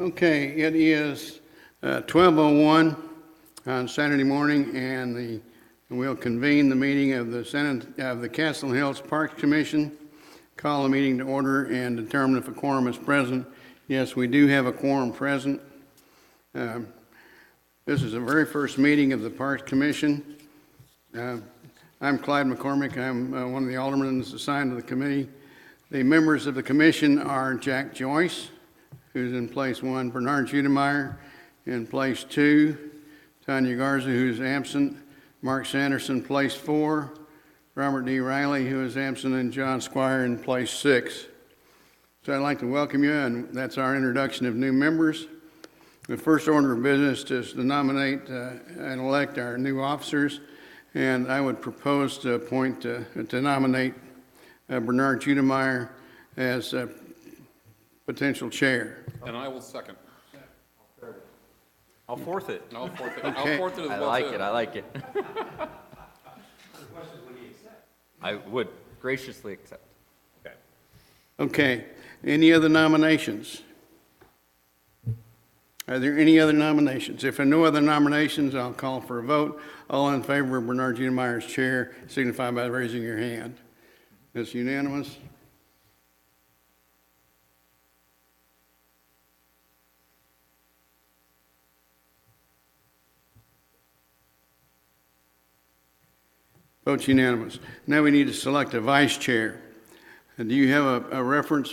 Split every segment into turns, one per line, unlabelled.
Okay, it is 12:01 on Saturday morning, and we'll convene the meeting of the Castle Hills Parks Commission, call the meeting to order, and determine if a quorum is present. Yes, we do have a quorum present. This is the very first meeting of the Parks Commission. I'm Clyde McCormick. I'm one of the aldermen that's assigned to the committee. The members of the commission are Jack Joyce, who's in place 1, Bernard Judemeyer in place 2, Tanya Garza, who's absent, Mark Sanderson, place 4, Robert D. Riley, who is absent, and John Squire in place 6. So I'd like to welcome you, and that's our introduction of new members. The first order of business is to nominate and elect our new officers, and I would propose to nominate Bernard Judemeyer as potential chair.
And I will second.
I'll fourth it.
I'll fourth it.
Okay.
I'll fourth it as
I
well,
like
too.
it, I like it. I would graciously accept.
Okay, any other nominations? Are there any other nominations? If there are no other nominations, I'll call for a vote. All in favor of Bernard Judemeyer as chair, signify by raising your hand. It's unanimous. Vote's unanimous. Now we need to select a vice chair. Do you have a preference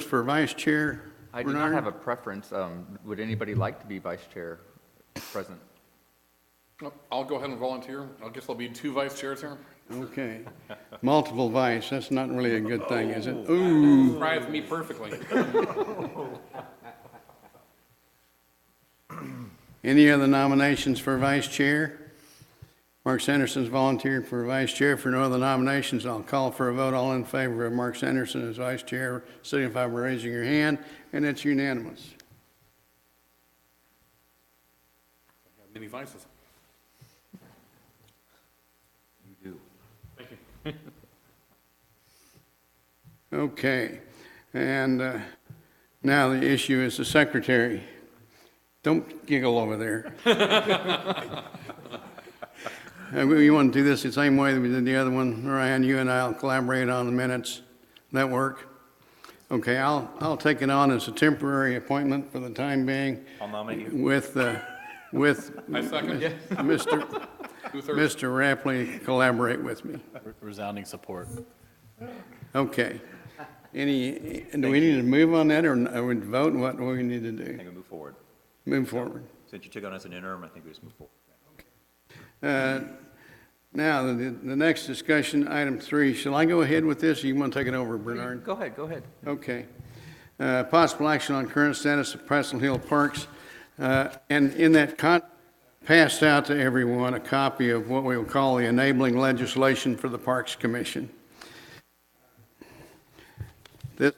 for vice chair,
I do not
Bernard?
have a preference. Would anybody like to be vice chair present?
I'll go ahead and volunteer. I guess there'll be 2 vice chairs here.
Okay. Multiple vice, that's not really a good thing, is it? Ooh.
Describes me perfectly.
Any other nominations for vice chair? Mark Sanderson's volunteered for vice chair. For no other nominations, I'll call for a vote. All in favor of Mark Sanderson as vice chair, signify by raising your hand, and it's unanimous.
Many vices.
You do.
Thank you.
Okay, and now the issue is the secretary. Don't giggle over there. We want to do this the same way that we did the other one. Ryan, you and I will collaborate on the minutes. That work? Okay, I'll take it on as a temporary appointment for the time being.
I'll nominate you.
With
I second.
Mr.
2/3.
Mr. Rapley collaborate with me.
Resounding support.
Okay. Do we need to move on that, or we vote? What do we need to
I
do?
think we move forward.
Move forward.
Since you took on as an interim, I think we just move forward.
Now, the next discussion, item 3. Shall I go ahead with this, or you want to take it over, Bernard?
Go ahead, go ahead.
Okay. Possible action on current status of Castle Hill Parks. And in that passed out to everyone a copy of what we will call the enabling legislation for the Parks Commission. This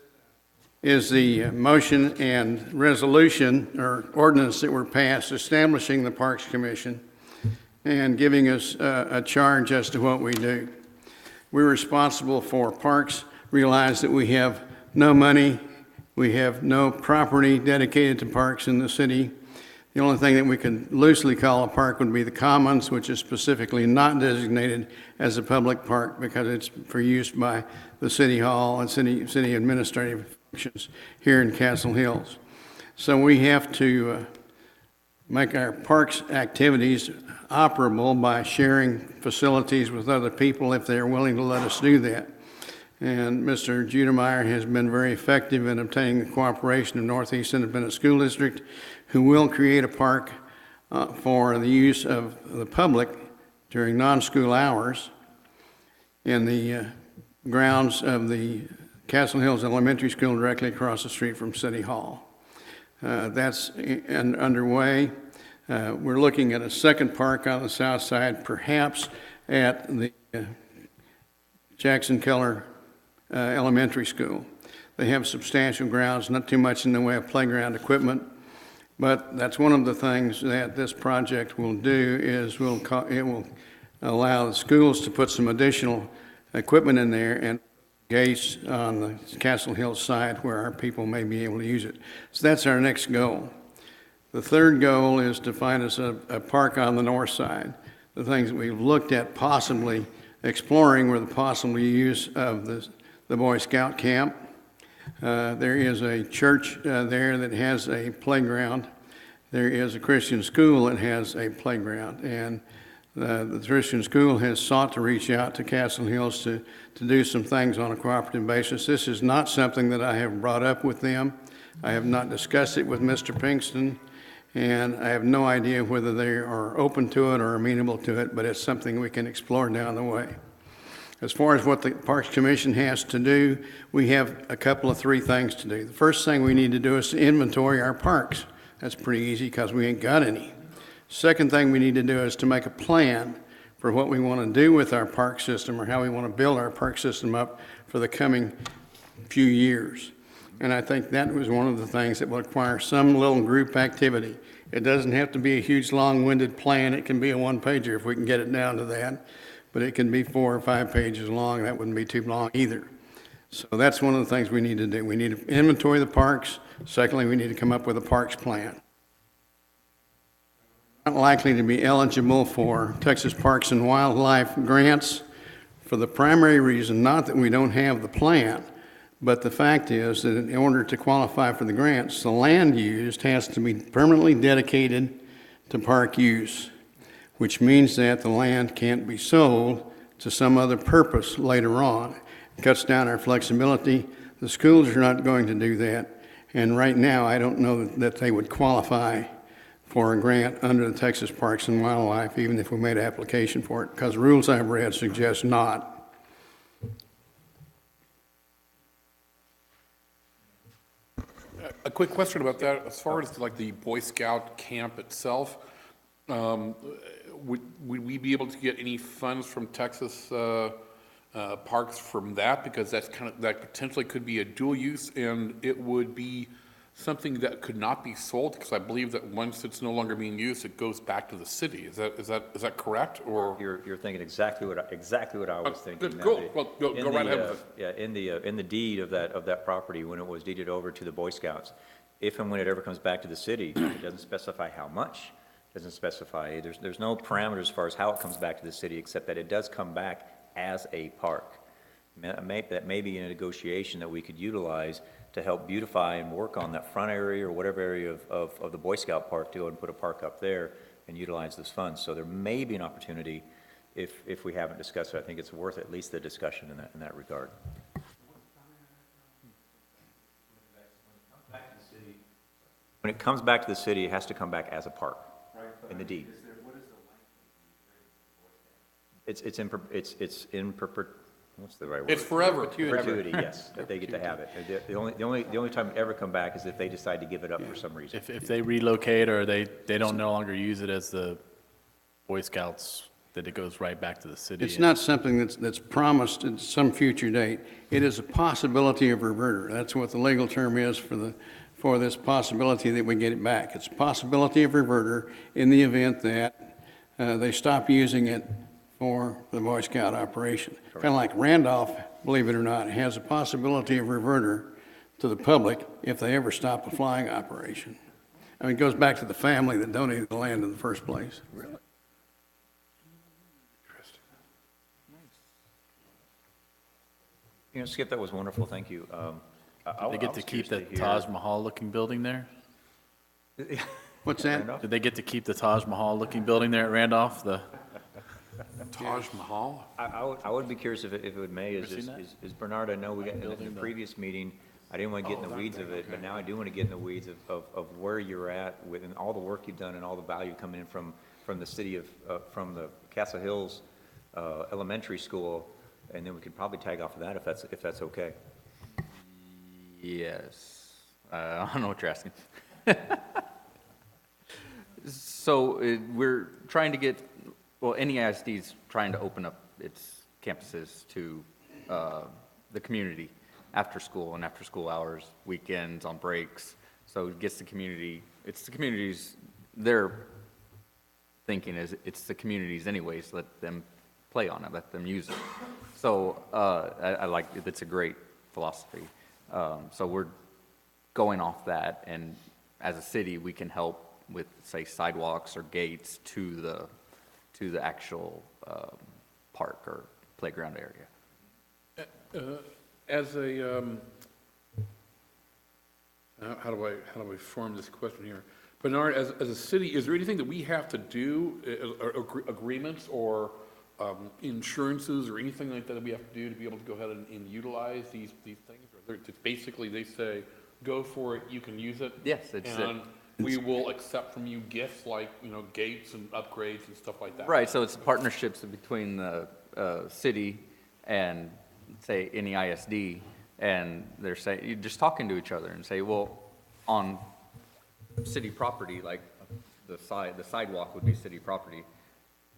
is the motion and resolution or ordinance that were passed establishing the Parks Commission and giving us a charge as to what we do. We're responsible for parks, realize that we have no money, we have no property dedicated to parks in the city. The only thing that we could loosely call a park would be the Commons, which is specifically not designated as a public park because it's for use by the City Hall and city administrative functions here in Castle Hills. So we have to make our parks activities operable by sharing facilities with other people if they're willing to let us do that. And Mr. Judemeyer has been very effective in obtaining the cooperation of Northeast Independent School District, who will create a park for the use of the public during non-school hours in the grounds of the Castle Hills Elementary School directly across the street from City Hall. That's underway. We're looking at a second park on the south side, perhaps at the Jackson Keller Elementary School. They have substantial grounds, not too much in the way of playground equipment, but that's one of the things that this project will do is it will allow the schools to put some additional equipment in there and gates on the Castle Hill side where our people may be able to use it. So that's our next goal. The third goal is to find us a park on the north side. The things that we've looked at possibly exploring were the possible use of the Boy Scout camp. There is a church there that has a playground. There is a Christian school that has a playground. And the Christian school has sought to reach out to Castle Hills to do some things on a cooperative basis. This is not something that I have brought up with them. I have not discussed it with Mr. Pinkston, and I have no idea whether they are open to it or amenable to it, but it's something we can explore down the way. As far as what the Parks Commission has to do, we have a couple of three things to do. The first thing we need to do is to inventory our parks. That's pretty easy because we ain't got any. Second thing we need to do is to make a plan for what we want to do with our park system or how we want to build our park system up for the coming few years. And I think that was one of the things that will require some little group activity. It doesn't have to be a huge, long-winded plan. It can be a one-pager if we can get it down to that. But it can be 4 or 5 pages long. That wouldn't be too long either. So that's one of the things we need to do. We need to inventory the parks. Secondly, we need to come up with a parks plan. Not likely to be eligible for Texas Parks and Wildlife grants for the primary reason, not that we don't have the plan, but the fact is that in order to qualify for the grants, the land used has to be permanently dedicated to park use, which means that the land can't be sold to some other purpose later on. It cuts down our flexibility. The schools are not going to do that, and right now I don't know that they would qualify for a grant under the Texas Parks and Wildlife, even if we made an application for it, because rules I've read suggest not.
A quick question about that, as far as like the Boy Scout camp itself, would we be able to get any funds from Texas Parks from that? Because that potentially could be a dual use, and it would be something that could not be sold, because I believe that once it's no longer being used, it goes back to the city. Is that correct? Or
You're thinking exactly what I was thinking.
good, cool. Well, go
In
right
the,
ahead with it.
Yeah, in the deed of that property, when it was deeded over to the Boy Scouts, if and when it ever comes back to the city, it doesn't specify how much, doesn't specify, there's no parameters as far as how it comes back to the city, except that it does come back as a park. That may be a negotiation that we could utilize to help beautify and work on that front area or whatever area of the Boy Scout park to go and put a park up there and utilize those funds. So there may be an opportunity, if we haven't discussed it. I think it's worth at least the discussion in that regard. When it comes back to the city, it has to come back as a park in the deed. It's in what's the right word?
It's forever.
Perpetuity, yes, that they get to have it. The only time it ever come back is if they decide to give it up for some reason.
If they relocate or they don't no longer use it as the Boy Scouts, that it goes right back to the city.
It's not something that's promised at some future date. It is a possibility of reverter. That's what the legal term is for this possibility that we get it back. It's a possibility of reverter in the event that they stop using it for the Boy Scout operation. Kind of like Randolph, believe it or not, has a possibility of reverter to the public if they ever stop a flying operation. I mean, it goes back to the family that donated the land in the first place.
Really?
You know, Skip, that was wonderful, thank you.
Did they get to keep the Taj Mahal looking building there?
What's that?
Did they get to keep the Taj Mahal looking building there at Randolph?
Taj Mahal?
I would be curious if it would may,
Ever seen that?
is Bernard, I know we got in the
Building the-
previous meeting, I didn't want to get in the weeds of it, but now I do want to get in the weeds of where you're at with, and all the work you've done and all the value coming in from the city of, from the Castle Hills Elementary School, and then we could probably tag off of that if that's okay.
Yes. I don't know what you're asking. So we're trying to get, well, NEISD is trying to open up its campuses to the community after school and after school hours, weekends, on breaks. So it gets the community, it's the community's, their thinking is it's the community's anyways, let them play on it, let them use it. So I like it. It's a great philosophy. So we're going off that, and as a city, we can help with, say, sidewalks or gates to the actual park or playground area.
As a, how do I form this question here? Bernard, as a city, is there anything that we have to do, agreements or insurances or anything like that we have to do to be able to go ahead and utilize these things? Or it's basically, they say, go for it, you can use it?
Yes, it's
And we will accept from you gifts like, gates and upgrades and stuff like that?
Right, so it's partnerships between the city and, say, any ISD, and they're saying, you're just talking to each other and say, well, on city property, like the sidewalk would be city property,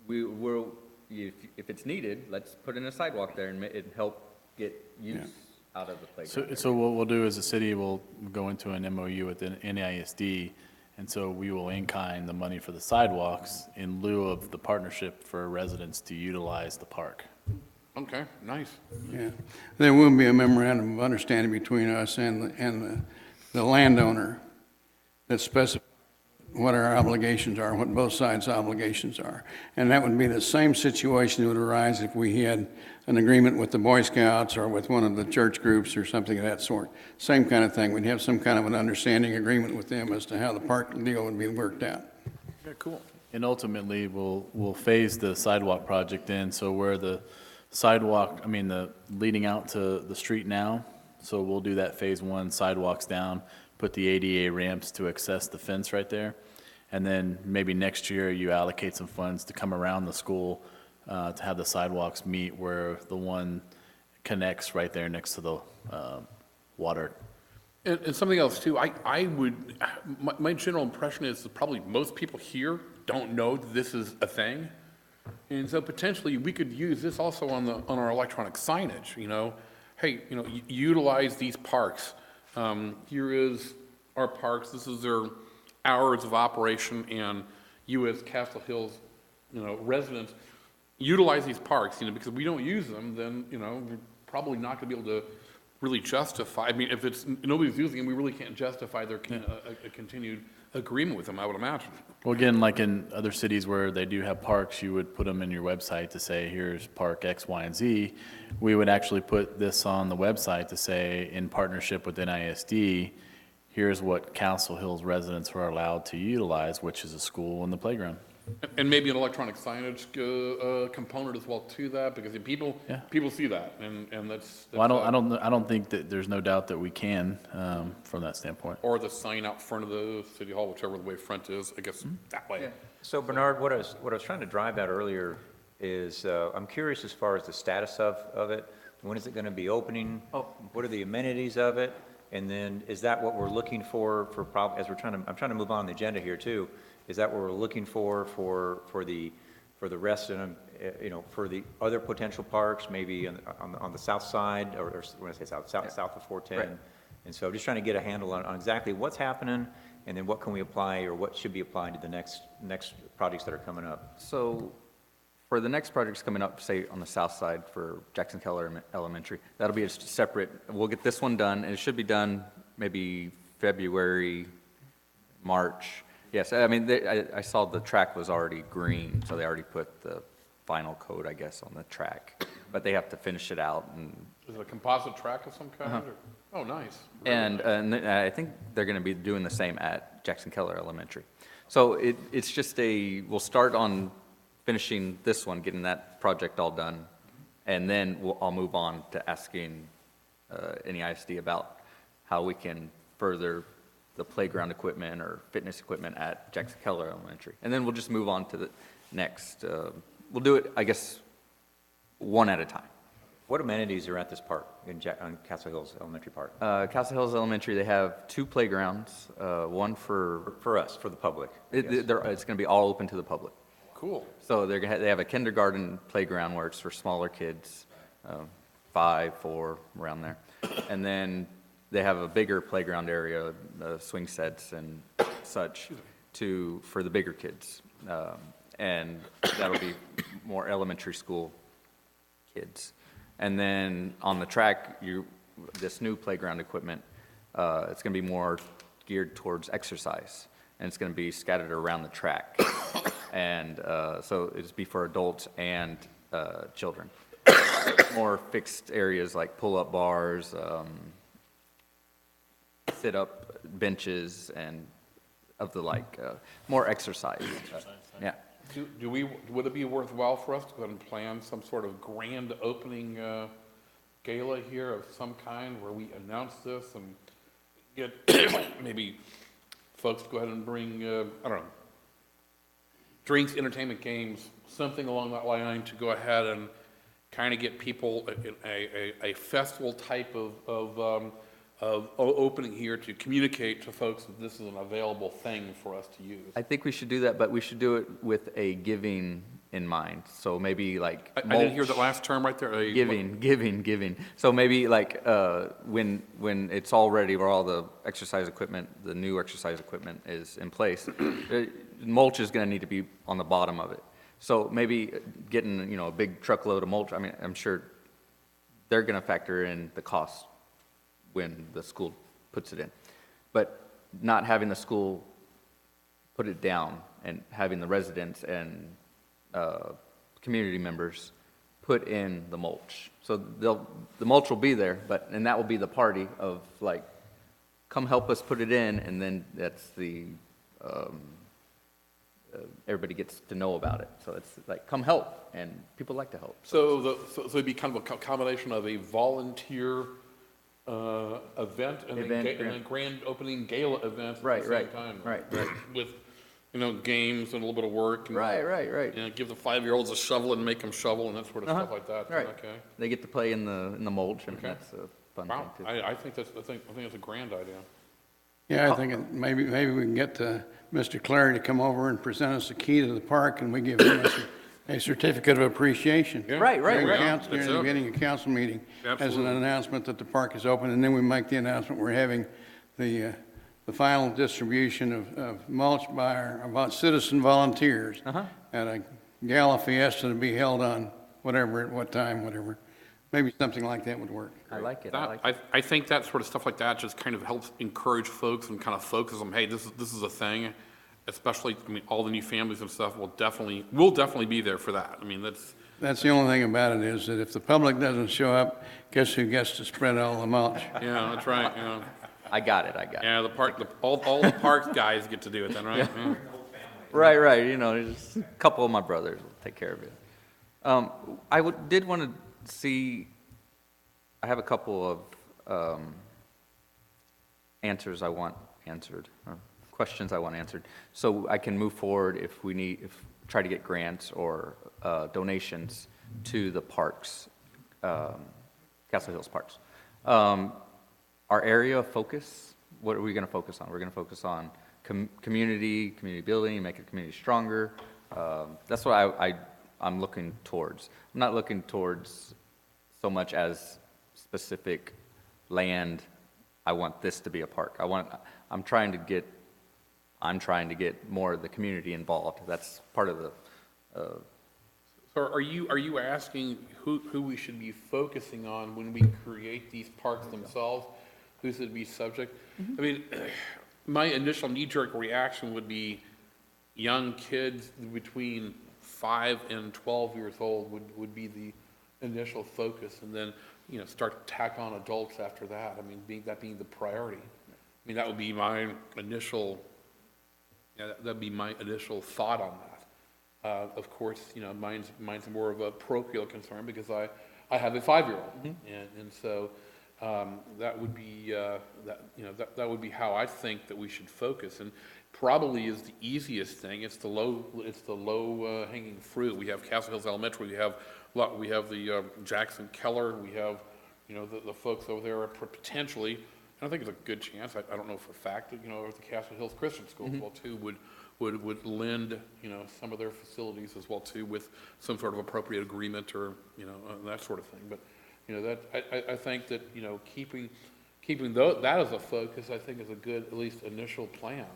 we'll, if it's needed, let's put in a sidewalk there and it help get use out of the playground.
So what we'll do as a city, we'll go into an MOU with the NISD, and so we will in-kind the money for the sidewalks in lieu of the partnership for residents to utilize the park.
Okay, nice.
Yeah. There will be a memorandum of understanding between us and the landowner that specifies what our obligations are, what both sides' obligations are. And that would be the same situation that would arise if we had an agreement with the Boy Scouts or with one of the church groups or something of that sort. Same kind of thing. We'd have some kind of an understanding agreement with them as to how the park deal would be worked out.
Yeah, cool.
And ultimately, we'll phase the sidewalk project in, so where the sidewalk, the leading out to the street now, so we'll do that phase one, sidewalks down, put the ADA ramps to access the fence right there. And then maybe next year you allocate some funds to come around the school to have the sidewalks meet where the one connects right there next to the water.
And something else too, my general impression is that probably most people here don't know that this is a thing. And so potentially we could use this also on our electronic signage, Hey, utilize these parks. Here is our parks, this is their hours of operation, and you as Castle Hills, residents, utilize these parks, because if we don't use them, then, we're probably not gonna be able to really justify, if it's, nobody's using them, we really can't justify their, a continued agreement with them, I would imagine.
Well, again, like in other cities where they do have parks, you would put them in your website to say, here's park X, Y, and Z. We would actually put this on the website to say, in partnership with NISD, here's what Castle Hills residents are allowed to utilize, which is a school and the playground.
And maybe an electronic signage component as well to that, because if people see that, and that's.
Well, I don't think that there's no doubt that we can, from that standpoint.
Or the sign out front of the city hall, whichever the way front is, I guess, that way.
So Bernard, what I was trying to drive at earlier is, I'm curious as far as the status of it. When is it going to be opening? What are the amenities of it? And then is that what we're looking for as I'm trying to move on the agenda here too. Is that what we're looking for the rest of them, for the other potential parks, maybe on the south side, or when I say south of 410?
Right.
And so just trying to get a handle on exactly what's happening, and then what can we apply, or what should be applied to the next projects that are coming up?
So for the next projects coming up, say on the south side for Jackson Keller Elementary, that'll be a separate, we'll get this one done, and it should be done maybe February, March. Yes, I saw the track was already green, so they already put the final coat, I guess, on the track. But they have to finish it out. And
Is it a composite track of some kind? Or? Oh, nice. Really
and,
nice.
and I think they're going to be doing the same at Jackson Keller Elementary. So it's just we'll start on finishing this one, getting that project all done, and then I'll move on to asking NEISD about how we can further the playground equipment or fitness equipment at Jackson Keller Elementary. And then we'll just move on to the next. We'll do it, I guess, one at a time.
What amenities are at this park on Castle Hills Elementary Park?
Castle Hills Elementary, they have 2 playgrounds, one for
us, for the public.
it's going to be all open to the public.
Cool.
So they have a kindergarten playground where it's for smaller kids, 5, 4, around there. And then they have a bigger playground area, swing sets and such, for the bigger kids. And that'll be more elementary school kids. And then on the track, this new playground equipment, it's going to be more geared towards exercise, and it's going to be scattered around the track. And so it'll be for adults and children. More fixed areas like pull-up bars, sit-up benches, and of the like, more exercise. Yeah.
Would it be worthwhile for us to go ahead and plan some sort of grand opening gala here of some kind where we announce this and get maybe folks to go ahead and bring, I don't know, drinks, entertainment, games, something along that line to go ahead and kind of get people a festival type of opening here to communicate to folks that this is an available thing for us to use.
I think we should do that, but we should do it with a giving in mind. So maybe like
I didn't hear
mulch.
the last term right there.
Giving. So maybe like when it's all ready, where all the exercise equipment, the new exercise equipment is in place, mulch is going to need to be on the bottom of it. So maybe getting, a big truckload of mulch. I mean, I'm sure they're going to factor in the cost when the school puts it in. But not having the school put it down and having the residents and community members put in the mulch. So the mulch will be there, and that will be the party of like, come help us put it in, and then that's the, everybody gets to know about it. So it's like, come help, and people like to help.
So it'd be kind of a combination of a volunteer event and a grand opening gala event at the same time.
Right.
With, games and a little bit of work. And,
Right.
Give the 5-year-olds a shovel and make them shovel and that sort of stuff like that.
Right.
Okay.
They get to play in the mulch, and
Okay.
that's a fun
Wow.
thing too.
I think that's a grand idea.
Yeah, I think maybe we can get Mr. Clary to come over and present us the key to the park, and we give him a certificate of appreciation.
Yeah.
Right.
During
That's
the
it.
beginning of council meeting, as an
Absolutely.
announcement that the park is open, and then we make the announcement we're having the final distribution of mulch by our citizen volunteers at a gala fiesta to be held on what time. Maybe something like that would work.
I like it.
I think that sort of stuff like that just kind of helps encourage folks and kind of focus them, hey, this is a thing. Especially, all the new families and stuff will definitely be there for that.
That's the only thing about it, is that if the public doesn't show up, guess who gets to spread all the mulch?
Yeah, that's right, yeah.
I got it.
Yeah, all the park guys get to do it then, right? Yeah.
Right. Just a couple of my brothers will take care of it. I did want to see, I have a couple of answers I want answered, or questions I want answered, so I can move forward if try to get grants or donations to the parks, Castle Hills Parks. Our area of focus, what are we going to focus on? We're going to focus on community building, make the community stronger. That's what I'm looking towards. I'm not looking towards so much as specific land. I want this to be a park. I'm trying to get more of the community involved. That's part of the.
So are you asking who we should be focusing on when we create these parks themselves? Who should be subject? My initial knee-jerk reaction would be young kids between 5 and 12 years old would be the initial focus, and then start to tack on adults after that. That being the priority. That would be my initial. That'd be my initial thought on that. Of course, mine's more of a parochial concern because I have a 5-year-old, and so that would be that would be how I think that we should focus, and probably is the easiest thing. It's the low hanging fruit. We have Castle Hills Elementary. We have the Jackson Keller. We have the folks over there are potentially. And I think it's a good chance. I don't know for a fact that the Castle Hills Christian School as well too would lend some of their facilities as well too with some sort of appropriate agreement or that sort of thing. But I think that keeping that as a focus, I think is a good at least initial plan.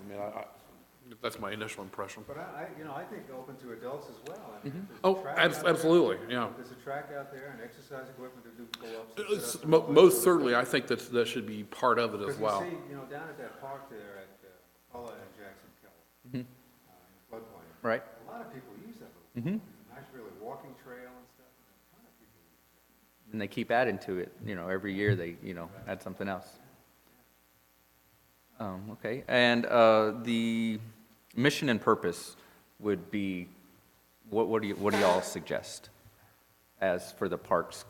That's my initial impression.
But I think open to adults as well. I mean, if there's a
Oh,
track out there-
absolutely, yeah.
if There's a track out there and exercise equipment to do pull-ups. and
It's-
sit-ups and
mo-
all that
most
sort of
certainly,
stuff.
I think that should be part of it as well.
Because you see, down at that park there at Paula and Jackson Kelly, in the floodplain.
Right.
A lot of people use that little, nice really walking trail and stuff, and a ton of people use that.
And they keep adding to it, every year they, add something else. Okay, and the mission and purpose would be, what do y'all suggest as for the Parks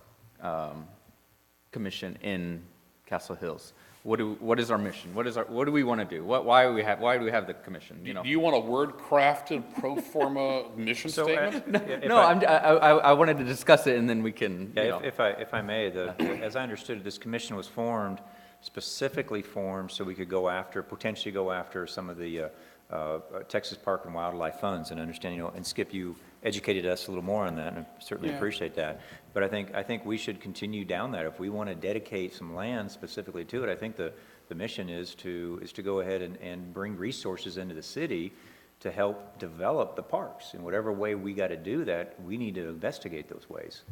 Commission in Castle Hills? What is our mission? What do we want to do? Why do we have the commission,
Do you want a word-crafted pro forma mission
So,
statement?
if
No,
I-
I wanted to discuss it and then we can,
Yeah, if I may, as I understood it, this commission was specifically formed so we could potentially go after some of the Texas Park and Wildlife funds and understand, and Skip, you educated us a little more on that, and I certainly
Yeah.
appreciate that. But I think we should continue down that. If we want to dedicate some land specifically to it, I think the mission is to go ahead and bring resources into the city to help develop the parks. In whatever way we got to do that, we need to investigate those ways.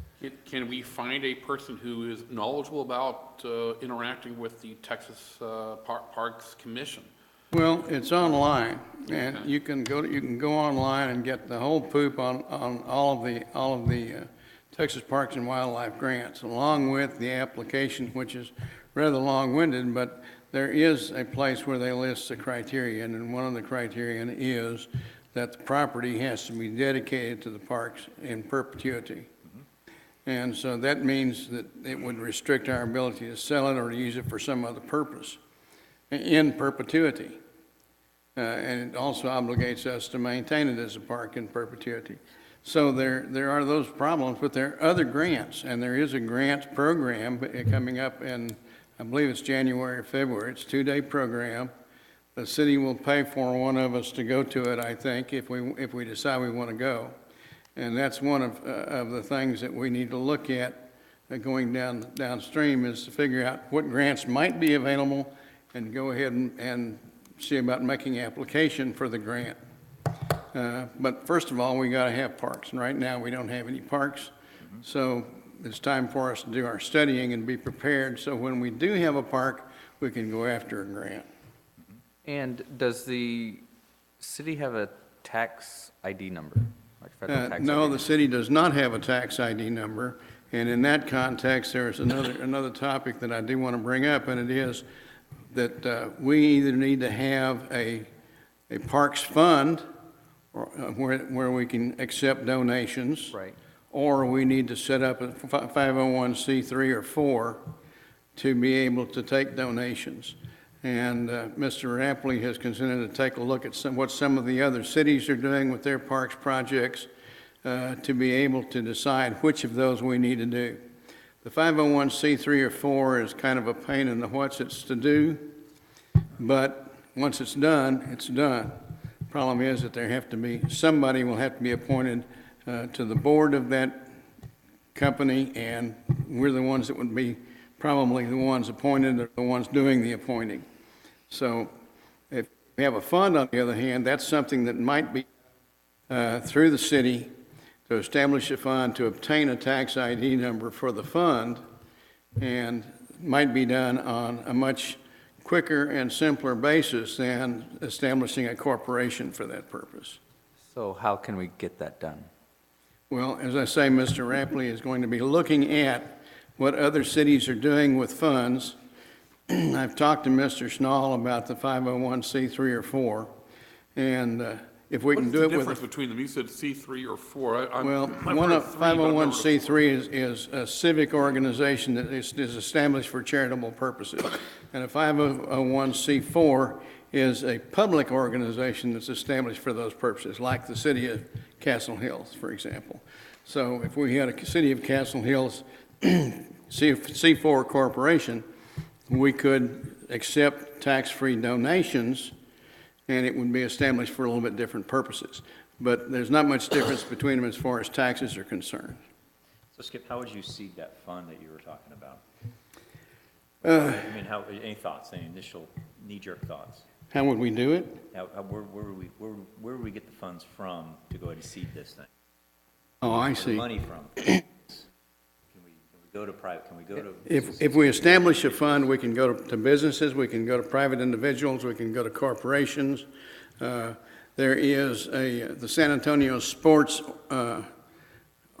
Can we find a person who is knowledgeable about interacting with the Texas Parks Commission?
Well, it's online, and you can go online and get the whole poop on all of the Texas Parks and Wildlife grants, along with the application, which is rather long-winded, but there is a place where they list the criterion, and one of the criterion is that the property has to be dedicated to the parks in perpetuity. And so that means that it would restrict our ability to sell it or to use it for some other purpose in perpetuity. And it also obligates us to maintain it as a park in perpetuity. So there are those problems, but there are other grants, and there is a grant program coming up in, I believe it's January or February. It's a 2-day program. The city will pay for one of us to go to it, I think, if we decide we want to go. And that's one of the things that we need to look at going downstream, is to figure out what grants might be available and go ahead and see about making application for the grant. But first of all, we got to have parks, and right now we don't have any parks. So it's time for us to do our studying and be prepared, so when we do have a park, we can go after a grant.
And does the city have a tax ID number? Like federal tax
No,
ID?
the city does not have a tax ID number, and in that context, there's another topic that I do want to bring up, and it is that we either need to have a parks fund or, where we can accept donations.
Right.
Or we need to set up a 501c3 or 4 to be able to take donations. And Mr. Rapley has consented to take a look at what some of the other cities are doing with their parks projects to be able to decide which of those we need to do. The 501c3 or 4 is kind of a pain in the what's it's to do, but once it's done, it's done. Problem is that somebody will have to be appointed to the board of that company, and we're the ones that would be probably the ones appointed or the ones doing the appointing. So if we have a fund, on the other hand, that's something that might be through the city to establish a fund to obtain a tax ID number for the fund, and might be done on a much quicker and simpler basis than establishing a corporation for that purpose.
So how can we get that done?
Well, as I say, Mr. Rapley is going to be looking at what other cities are doing with funds. I've talked to Mr. Schnall about the 501c3 or 4, and if we can do it
What's the
with.
difference between them? You said C3 or 4.
Well,
I've
one
heard
of
3, but I've never heard of
501c3 is a civic organization that is established for charitable purposes. And a 501c4 is a public organization that's established for those purposes, like the city of Castle Hills, for example. So if we had a city of Castle Hills C4 corporation, we could accept tax-free donations, and it would be established for a little bit different purposes. But there's not much difference between them as far as taxes are concerned.
So Skip, how would you seed that fund that you were talking about? Any thoughts, any initial knee-jerk thoughts?
How would we do it?
Now, where would we get the funds from to go ahead and seed this thing?
Oh, I
Where the
see.
money from? Can we go to private, can we go to?
If we establish a fund, we can go to businesses, we can go to private individuals, we can go to corporations. There is the San Antonio Sports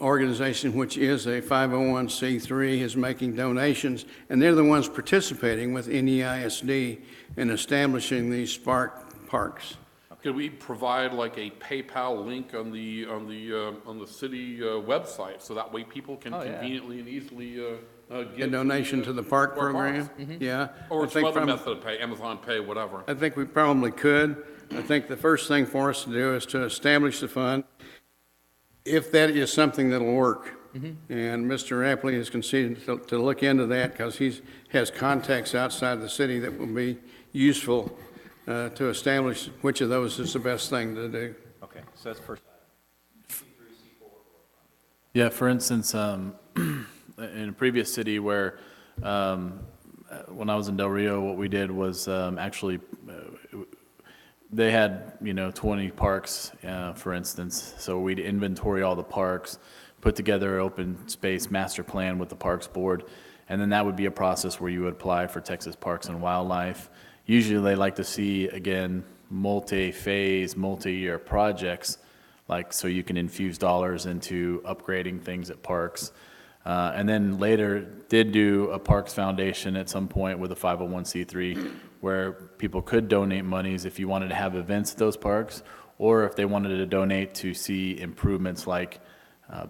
Organization, which is a 501c3, is making donations, and they're the ones participating with NEISD in establishing these parks.
Could we provide like a PayPal link on the city website, so that way people can
Oh, yeah.
conveniently and easily
A
give?
donation to the park
Or
program?
parks.
Yeah.
Or
I
some
think
other
prob-
method of pay, Amazon Pay, whatever.
I think we probably could. I think the first thing for us to do is to establish the fund, if that is something that'll work. And Mr. Rapley has conceded to look into that because has contacts outside the city that will be useful to establish which of those is the best thing to do.
Okay, so that's first.
Yeah, for instance, in a previous city where, when I was in Del Rio, what we did was actually, they had, 20 parks, for instance. So we'd inventory all the parks, put together an open space master plan with the Parks Board, and then that would be a process where you would apply for Texas Parks and Wildlife. Usually they like to see, again, multi-phase, multi-year projects, like so you can infuse dollars into upgrading things at parks. And then later did do a Parks Foundation at some point with a 501c3 where people could donate monies if you wanted to have events at those parks, or if they wanted to donate to see improvements like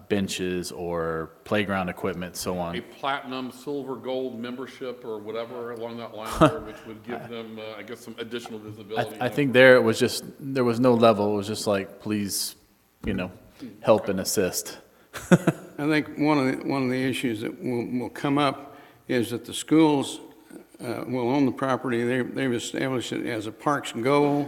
benches or playground equipment, so
A
on.
platinum, silver, gold membership or whatever along that line there, which would give them, I guess, some additional visibility.
I think there it was just, there was no level, it was just like, please, help and assist.
I think one of the issues that will come up is that the schools will own the property. They've established it as a parks goal,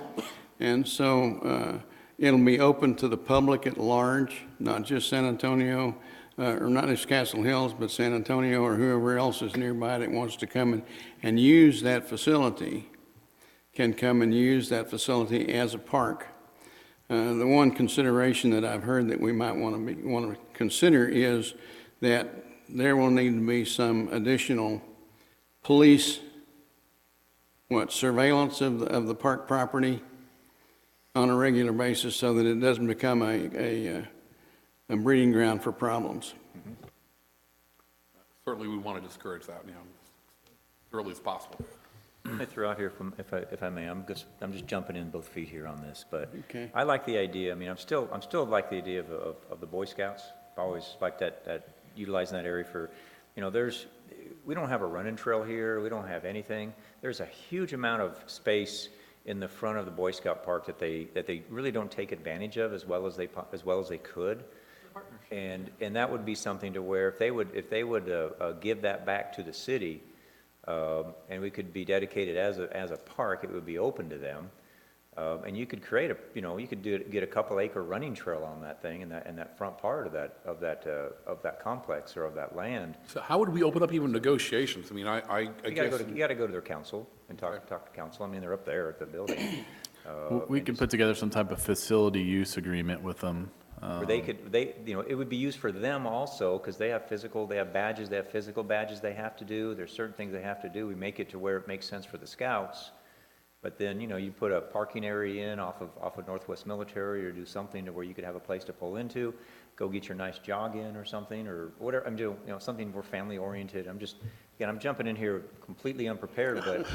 and so it'll be open to the public at large, not just San Antonio, or not just Castle Hills, but San Antonio or whoever else is nearby that wants to come and use that facility, can come and use that facility as a park. The one consideration that I've heard that we might want to consider is that there will need to be some additional police, surveillance of the park property on a regular basis so that it doesn't become a breeding ground for problems.
Certainly we want to discourage that, as early as possible.
Let me throw out here, if I may, I'm just jumping in both feet here on this, but
Okay.
I like the idea. I mean, I'm still like the idea of the Boy Scouts. I've always liked that utilizing that area for, we don't have a running trail here. We don't have anything. There's a huge amount of space in the front of the Boy Scout park that they really don't take advantage of as well as they could. And that would be something to where if they would give that back to the city, and we could be dedicated as a park, it would be open to them. And you could create get a couple acre running trail on that thing in that front part of that complex or of that land.
So how would we open up even negotiations? I mean, I
You
guess.
gotta go to their council and talk to council. I mean, they're up there at the building.
We could put together some type of facility use agreement with them.
Where it would be used for them also, because they have physical badges, they have physical badges they have to do, there's certain things they have to do, we make it to where it makes sense for the scouts. But then, you put a parking area in off of Northwest Military, or do something to where you could have a place to pull into, go get your nice jog in or something, or whatever, I'm doing, something more family oriented. I'm jumping in here completely unprepared, but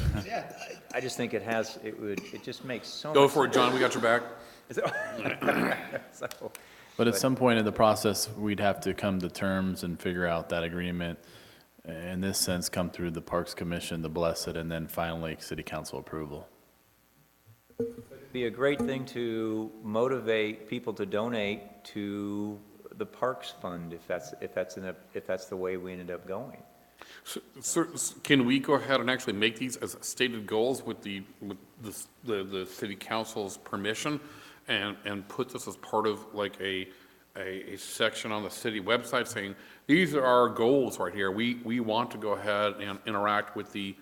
I just think it just makes so much
Go for it,
sense.
John, we got your back.
So,
But at some point in the process, we'd have to come to terms and figure out that agreement. In this sense, come through the Parks Commission to bless it, and then finally, city council approval.
be a great thing to motivate people to donate to the Parks Fund if that's the way we ended up going.
So, can we go ahead and actually make these as stated goals with the city council's permission and put this as part of like a section on the city website saying, these are our goals right here. We want to go ahead and interact with we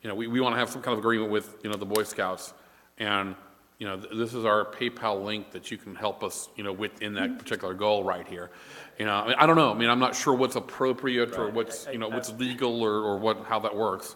want to have some kind of agreement with, the Boy Scouts And, you know, this is our PayPal link that you can help us, you know, within that particular goal right here. You know, I mean, I don't know, I mean, I'm not sure what's appropriate or what's, you know, what's legal or what, how that works.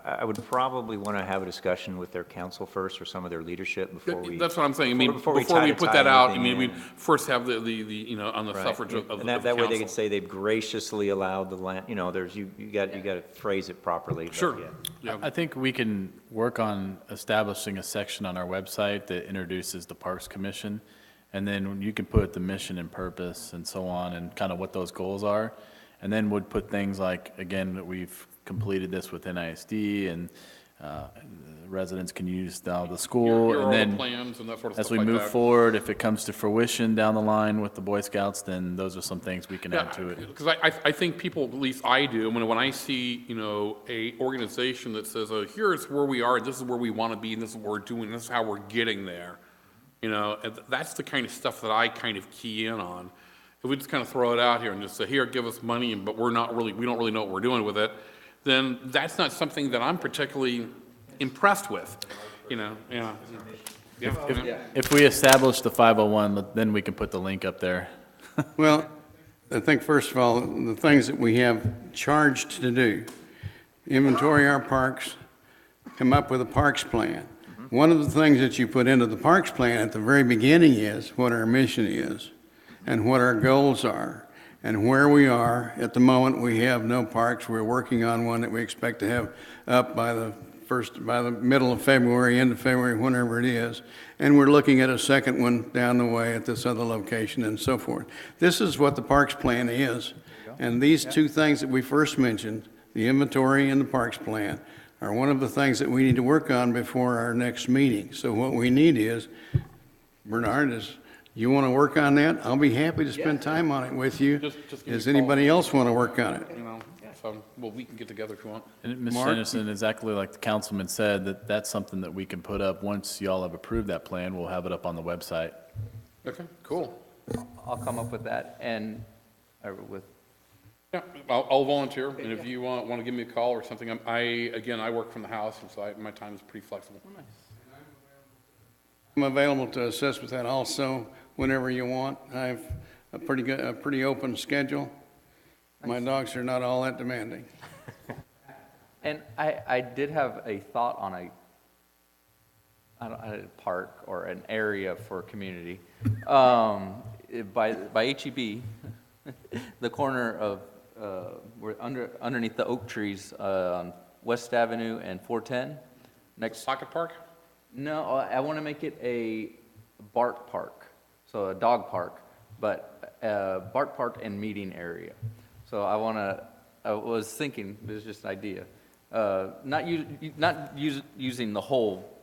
I would probably want to have a discussion with their council first or some of their leadership before we.
That's what I'm saying, I mean,
before we
before we
try to
put
tie
that out, I
anything
mean, we
in.
first have the, you know, on the
Right.
suffrage of the
And that way they could
council.
say they've graciously allowed the land, you know, there's, you got to phrase it properly. but
Sure,
yeah.
yeah.
I think we can work on establishing a section on our website that introduces the Parks Commission, and then you can put the mission and purpose and so on, and kind of what those goals are, and then would put things like, again, that we've completed this with NISD, and residents can use now the school,
Here are
and
all the
then
plans and that sort of
as
stuff
we
like
move
that.
forward, if it comes to fruition down the line with the Boy Scouts, then those are some things we can
Yeah,
add to it.
because I think people, at least I do, when I see, you know, a organization that says, oh, here's where we are, this is where we want to be, and this is what we're doing, this is how we're getting there, you know, and that's the kind of stuff that I kind of key in on. If we just kind of throw it out here and just say, here, give us money, but we don't really know what we're doing with it, then that's not something that I'm particularly impressed with, you know, yeah. Yeah.
If we establish the 501, then we can put the link up there.
Well, I think first of all, the things that we have charged to do, inventory our parks, come up with a parks plan. One of the things that you put into the parks plan at the very beginning is what our mission is and what our goals are and where we are. At the moment, we have no parks. We're working on one that we expect to have up by the middle of February, end of February, whenever it is. And we're looking at a second one down the way at this other location and so forth. This is what the parks plan is. And these two things that we first mentioned, the inventory and the parks plan, are one of the things that we need to work on before our next meeting. So what we need is, Bernard, you want to work on that? I'll be happy to spend time on it with you.
Just give me a
Does
call.
anybody else want to work on it?
You know, so, well, we can get together if you want.
And Ms.
Mark?
Jennison, exactly like the councilman said, that's something that we can put up, once y'all have approved that plan, we'll have it up on the website.
Okay, cool.
I'll come up with that, and with,
Yeah, I'll volunteer, and if you want to give me a call or something, I work from the house, and so my time is pretty flexible.
I'm available to assist with that also whenever you want. I have a pretty open schedule. My dogs are not all that demanding.
and I did have a thought on a park or an area for community. By HEB, the corner of, we're underneath the oak trees on West Avenue and 410, next.
Pocket Park?
No, I want to make it a bark park, so a dog park, but bark park and meeting area. So I was thinking, this is just an idea, not using the whole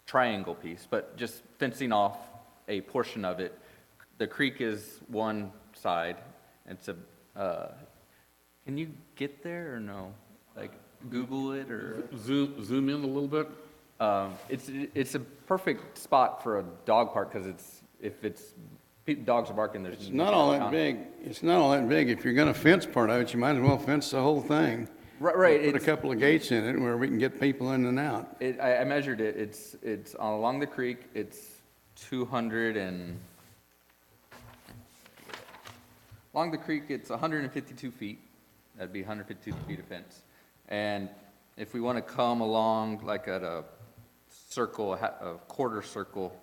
triangle piece, but just fencing off a portion of it. The creek is one side, and it's can you get there or no? Like Google it or?
Zoom in a little bit?
It's a perfect spot for a dog park, because dogs are barking, there's.
It's not all that big. It's not all that big. If you're going to fence part of it, you might as well fence the whole thing.
Right,
Put a couple of gates in it where we can get people in and out.
I measured it, it's along the creek, it's 200 and, along the creek, it's 152 feet, that'd be 152 feet of fence. And if we want to come along like at a circle, a quarter circle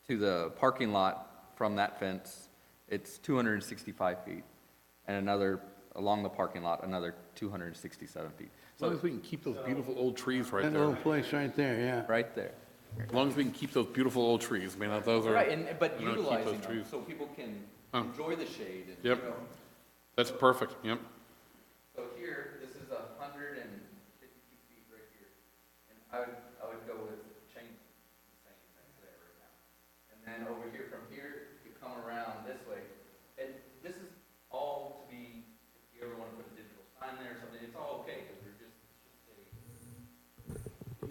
to the parking lot from that fence, it's 265 feet. And another, along the parking lot, another 267 feet.
As long as we can keep those beautiful old trees right
That
there.
little place right there, yeah.
Right there.
As long as we can keep those beautiful old trees, I mean, those are.
Right, but
we wanna keep
utilizing
those
them,
trees.
so people can
Huh.
enjoy the shade. And,
Yep.
you know.
That's perfect, yep.
So here, this is 152 feet right here. And I would go with chain saying that's there right now. And then over here, from here, you come around this way. And this is all to be, if you ever want to put a digital sign there or something, it's all okay, because it's just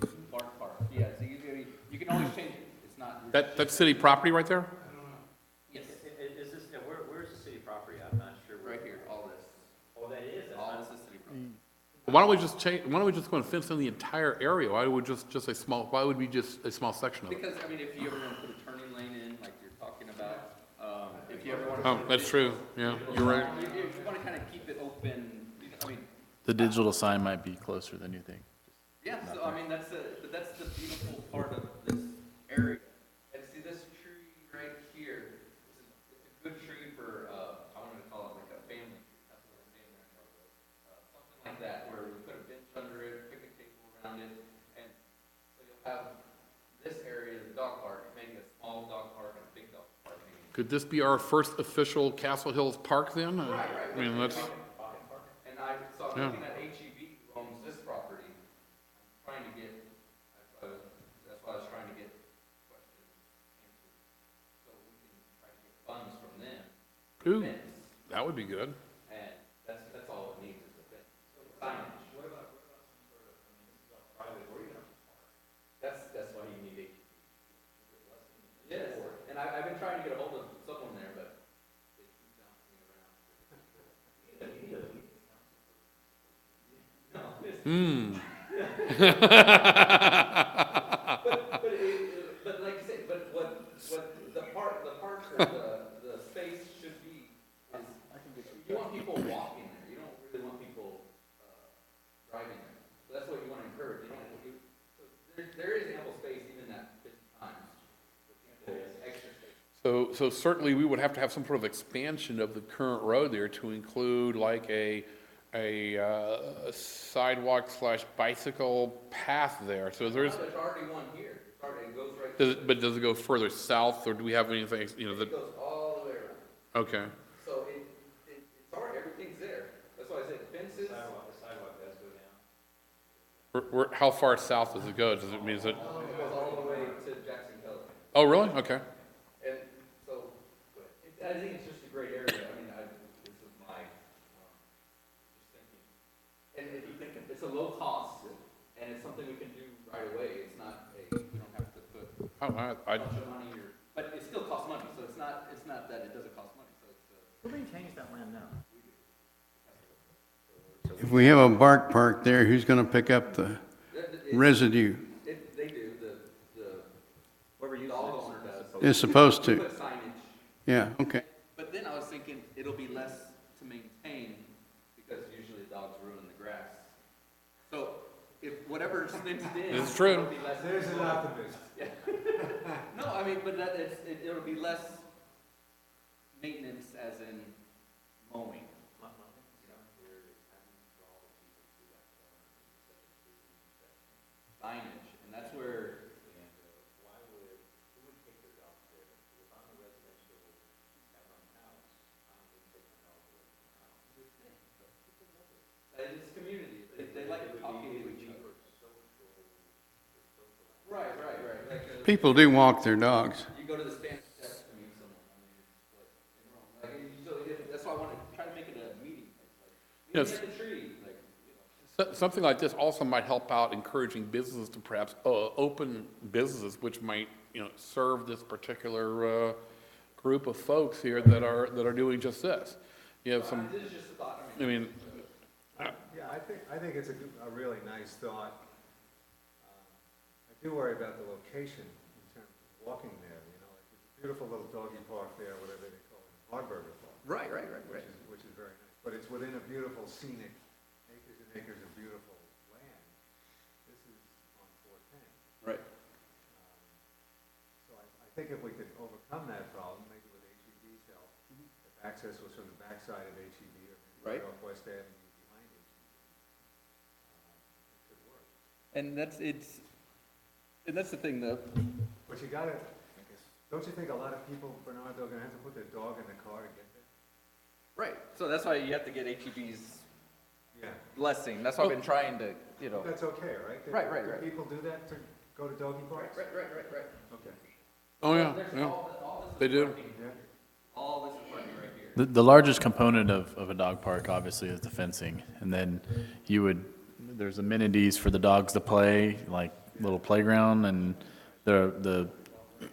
a bark park. Yeah, so you can always change it. It's not.
That's city property right there?
Yes.
Is this, where's the city property? I'm not sure.
Right here, all this.
Oh, that is?
All this is city property.
Why don't we just why don't we just go and fence in the entire area? Why would why would we just a small section of it?
Because, I mean, if you ever want to put a turning lane in, like you're talking about, if you ever want
Oh, that's true, yeah, you're right.
If you want to kind of keep it open, I mean,
The digital sign might be closer than you think.
yeah, so I mean, that's the beautiful part of this area. And see this tree right here, it's a good tree for, I wanted to call it like a family tree, that's what a family tree was. Something like that, where we put a bench under it, picnic table around it, and so you'll have this area as a dog park, maybe a small dog park and a big dog park. Maybe.
Could this be our first official Castle Hills Park then?
Right.
I mean, that's,
And I'm
Yeah.
looking at HEB who owns this property. I'm trying to get, that's why I was trying to get questions answered. So we can try to get funds from them.
ooh,
Fence.
that would be good.
And that's all it needs is a fence. Signage. What about some sort of, I mean, this is a private or even a park? That's why you need HEB. Yes, and I've been trying to get a hold of someone there, but they keep bouncing me around. No, it's But like you said, but what the park or the space should be is, you want people walking there, you don't really want people, driving there. That's what you want to encourage, you don't, so there is ample space even at 50 times. There is extra space.
So certainly we would have to have some sort of expansion of the current road there to include like a sidewalk / bicycle path there. So there's,
There's already one here, it goes right,
but does it go further south or do we have anything, you know,
it
that,
goes all the way around.
okay.
So it's already, everything's there. That's why I said fences.
How far south does it go? Does it mean, is it,
It goes all the way to Jackson Kelly.
oh, really? Okay.
And so, I think it's just a great area. I mean, this is my, just thinking. And if you think it's a low cost, and it's something we can do right away, it's not you don't have to put
Oh,
a bunch of money or, but it still costs money, so it's not that it doesn't cost money, so it's,
Who maintains that land now?
If we have a bark park there, who's going to pick up the residue?
they do, the
Whoever uses
dog
it.
owner does.
It's supposed
We
to.
put signage.
Yeah, okay.
But then I was thinking, it'll be less to maintain, because usually dogs ruin the grass. So, if whatever's fenced in.
It's true.
It'll be less.
There's an optimist.
No, I mean, but it'll be less maintenance as in mowing. Signage, and that's where. It's community, they like talking to each other. Right. Like,
People do walk their dogs.
you go to the Spanish Steps to meet someone, I mean, it's like, in Rome. Like, that's why I want to try to make it a meeting place, like,
Yes.
meet at the tree, like, you know.
Something like this also might help out encouraging businesses to perhaps open businesses which might, you know, serve this particular group of folks here that are doing just this. You have some,
This is just a thought,
I mean,
Yeah, I think it's a really nice thought. I do worry about the location in terms of walking there, you know, like, there's a beautiful little doggy park there, whatever they call it, Hardburger Park.
Right.
Which is very nice, but it's within a beautiful scenic, acres and acres of beautiful land. This is on 410.
Right.
So I think if we could overcome that problem, maybe with HEB's help, if access was from the backside of HEB or maybe
Right.
off West Avenue behind HEB, it could work.
And that's the thing, though.
But you gotta, don't you think a lot of people, Bernardo, are gonna have to put their dog in the car to get there?
Right, so that's why you have to get HEB's
Yeah.
blessing, that's why I've been trying to, you know.
That's okay, right?
Right.
Do people do that to go to doggy parks?
Right.
Okay.
oh yeah,
There's
yeah,
all this is
they do.
parking.
Yeah.
All this is parking right here.
The largest component of a dog park obviously is the fencing. And then there's amenities for the dogs to play, like little playground and the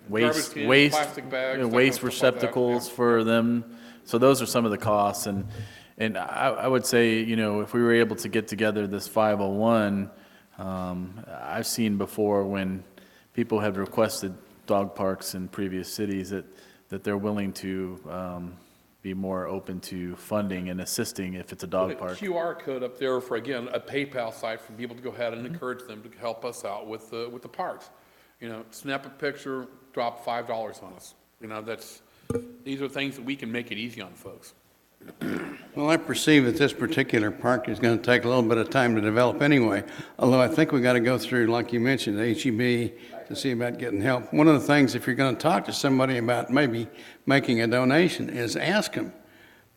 waste,
cans, plastic bags, that kind of
waste
stuff like that,
receptacles for them. So those are some of the costs. And And I would say, you know, if we were able to get together this 501, I've seen before when people have requested dog parks in previous cities that they're willing to be more open to funding and assisting if it's a dog
Put a
park.
QR code up there for, again, a PayPal site for people to go ahead and encourage them to help us out with the parks. You know, snap a picture, drop $5 on us. You know, these are things that we can make it easy on folks.
Well, I perceive that this particular park is going to take a little bit of time to develop anyway, although I think we got to go through, like you mentioned, HEB to see about getting help. One of the things, if you're going to talk to somebody about maybe making a donation, is ask them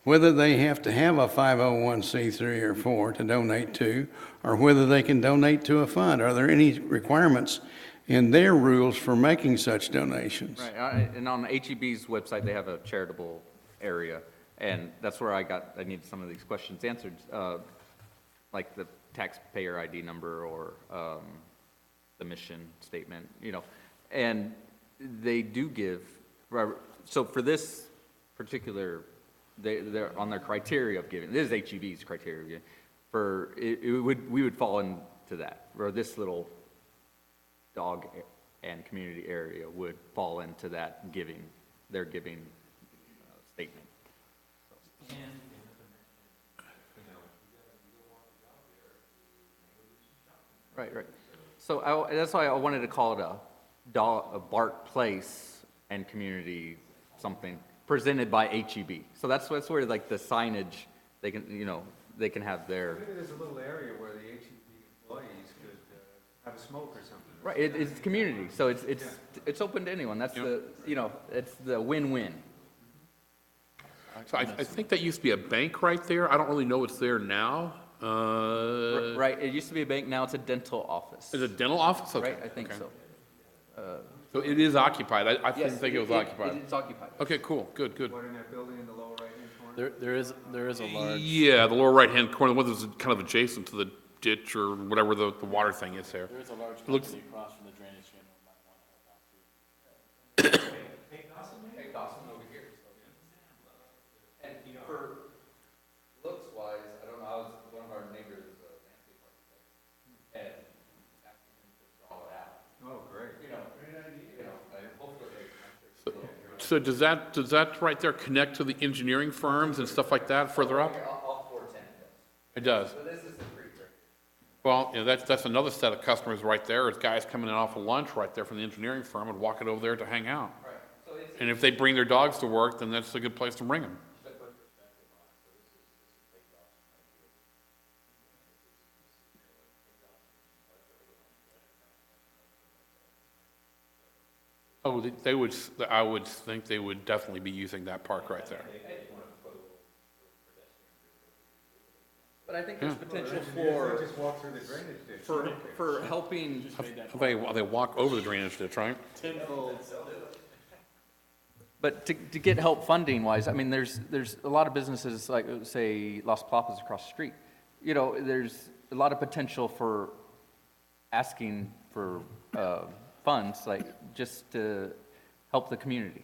whether they have to have a 501c3 or 4 to donate to, or whether they can donate to a fund. Are there any requirements in their rules for making such donations?
Right, and on HEB's website, they have a charitable area, and that's where I needed some of these questions answered, like the taxpayer ID number or the mission statement, you know. And they do give, so for this particular, they're on their criteria of giving, this is HEB's criteria of giving, we would fall into that, or this little dog and community area would fall into that giving, their giving statement. Right. So that's why I wanted to call it a Bart Place and community something presented by HEB. So that's where like the signage, they can, you know, they can have their.
Maybe there's a little area where the HEB employees could have a smoke or something.
Right, it's community, so it's open to anyone. That's the, you know, it's the win-win.
So I think that used to be a bank right there. I don't really know what's there now.
Right, it used to be a bank, now it's a dental office.
Is it a dental office? Okay,
Right, I think
okay.
so.
So it is occupied. I didn't
Yes,
think it was occupied.
It's occupied.
Okay, cool, good.
What, in that building in the lower right-hand corner?
There is a large.
Yeah, the lower right-hand corner, the one that's kind of adjacent to the ditch or whatever the water thing is there.
There is a large
Looks-
company across from the drainage channel we might want to help out too.
And for looks wise, I don't know, one of our neighbors is a landscape architect, and asking him to draw it out.
Oh, great.
Hopefully.
So does that right there connect to the engineering firms and stuff like that further up?
All 410 does.
It does.
So this is the free trick.
Well, you know, that's another set of customers right there, is guys coming in off of lunch right there from the engineering firm and walking over there to hang out.
Right, so it's.
And if they bring their dogs to work, then that's a good place to bring them. Oh, I would think they would definitely be using that park right there.
But I think there's potential
They
for,
just walk through the drainage ditch.
for helping,
They walk over the drainage ditch, right?
but to get help funding wise, I mean, there's a lot of businesses like, say, Las Palapas across the street. You know, there's a lot of potential for asking for funds, like, just to help the community.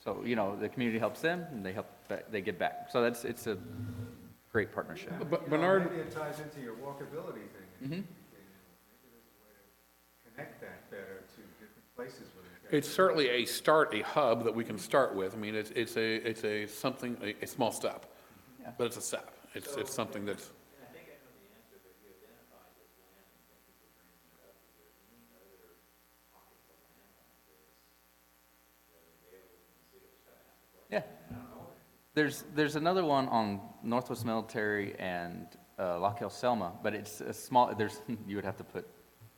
So, you know, the community helps them, and they give back. So it's a great partnership.
But Bernard,
Maybe it ties into your walkability thing. Maybe there's a way to connect that better to different places where you
it's certainly a hub that we can start with. I mean, it's a small step, but it's a step. It's something that's.
Yeah. There's another one on Northwest Military and Lock Hill Selma, but it's a small, you would have to put,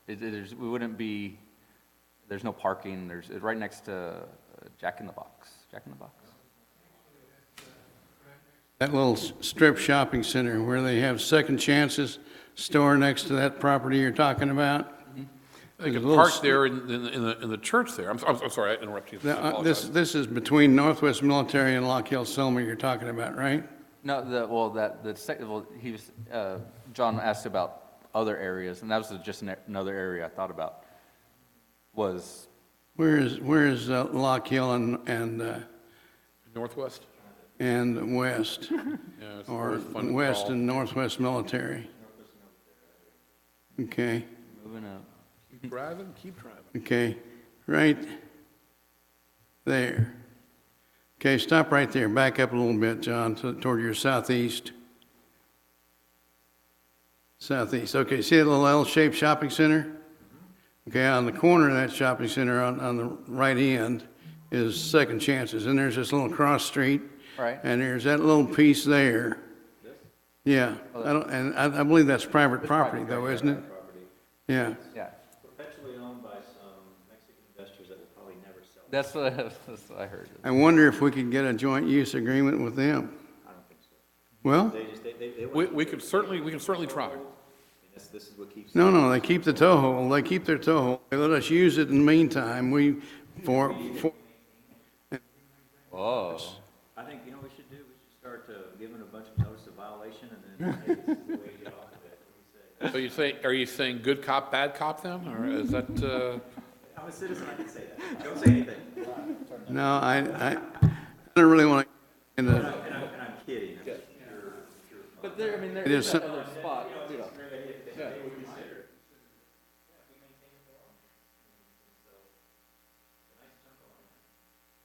we wouldn't be, there's no parking, it's right next to Jack in the Box.
That little strip shopping center where they have Second Chances store next to that property you're talking about?
They
There's
can
a little
park there in the church there. I'm sorry, I interrupted you. I apologize.
This is between Northwest Military and Lock Hill Selma you're talking about, right?
No, he was, John asked about other areas, and that was just another area I thought about, was,
Where is Lock Hill and
Northwest?
and west,
Yeah, it's
or
always fun to
west
call.
and northwest military. Okay,
Moving up.
Keep driving, keep driving.
okay, right there. Okay, stop right there, back up a little bit, John, toward your southeast. Southeast, okay, see that little L-shaped shopping center? Okay, on the corner of that shopping center, on the right end, is Second Chances, and there's this little cross street.
Right.
And there's that little piece there. Yeah, I believe that's private property though, isn't it? Yeah,
Yeah,
Perpetually owned by some Mexican investors that will probably never sell.
that's what I heard.
I wonder if we could get a joint use agreement with them.
I don't think so.
Well,
They just, they
We can certainly try.
this is what keeps.
no, they keep the toehold, they keep their toehold, they let us use it in the meantime, for,
Whoa.
I think, you know, what we should do, we should start giving a bunch of notice of violation and then, hey, this is the way to get off of it. What do you say?
So are you saying good cop, bad cop then, or is that,
I'm a citizen, I can say that. Don't say anything.
no, I don't really want to,
And I'm kidding.
But there, I mean, there
It is
is
some-
that other spot, you know.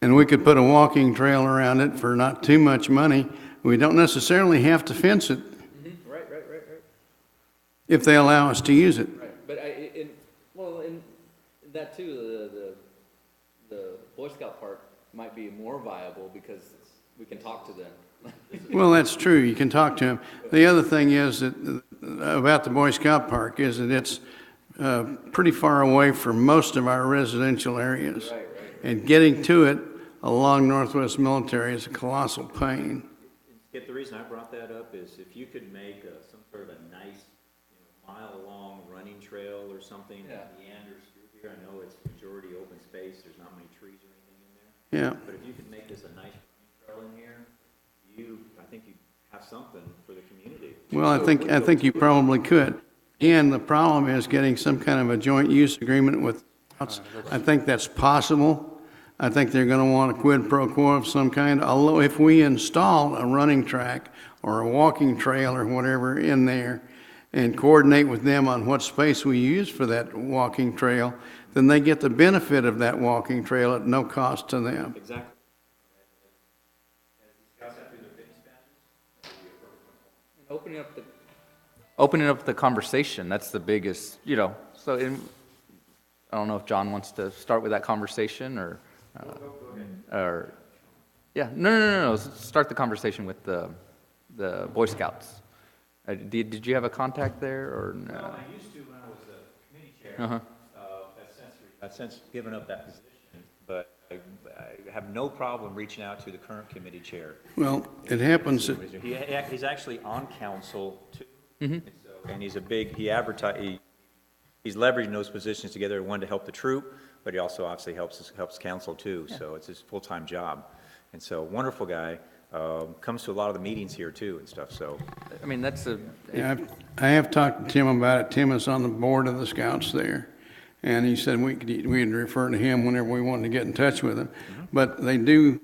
and we could put a walking trail around it for not too much money. We don't necessarily have to fence it
Right.
if they allow us to use it.
Right, but in that too, the Boy Scout Park might be more viable because we can talk to them.
Well, that's true, you can talk to them. The other thing is that, about the Boy Scout Park, is that it's pretty far away from most of our residential areas.
Right.
And getting to it along Northwest Military is a colossal pain.
Skip, the reason I brought that up is if you could make some sort of a nice, mile-long running trail or something that meanders through here. I know it's majority open space, there's not many trees or anything in there.
Yeah,
But if you could make this a nice running trail in here, I think you have something for the community.
well, I think you probably could. And the problem is getting some kind of a joint use agreement with scouts. I think that's possible. I think they're gonna want a quid pro quo of some kind, although if we install a running track or a walking trail or whatever in there and coordinate with them on what space we use for that walking trail, then they get the benefit of that walking trail at no cost to them.
Exactly.
Opening up the conversation, that's the biggest, so I don't know if John wants to start with that conversation or, yeah, no, start the conversation with the Boy Scouts. Did you have a contact there or no?
Well, I used to when I was a committee chair. I've since given up that position, but I have no problem reaching out to the current committee chair.
Well, it happens that
He's actually on council too.
Mm-hmm.
And he's he's leveraging those positions together, one to help the troop, but he also obviously helps council too, so it's his full-time job. And so, wonderful guy, comes to a lot of the meetings here too and stuff, so.
I mean, that's
Yeah, I have talked to Tim about it. Tim is on the board of the Scouts there. And he said we'd refer to him whenever we wanted to get in touch with him. But they do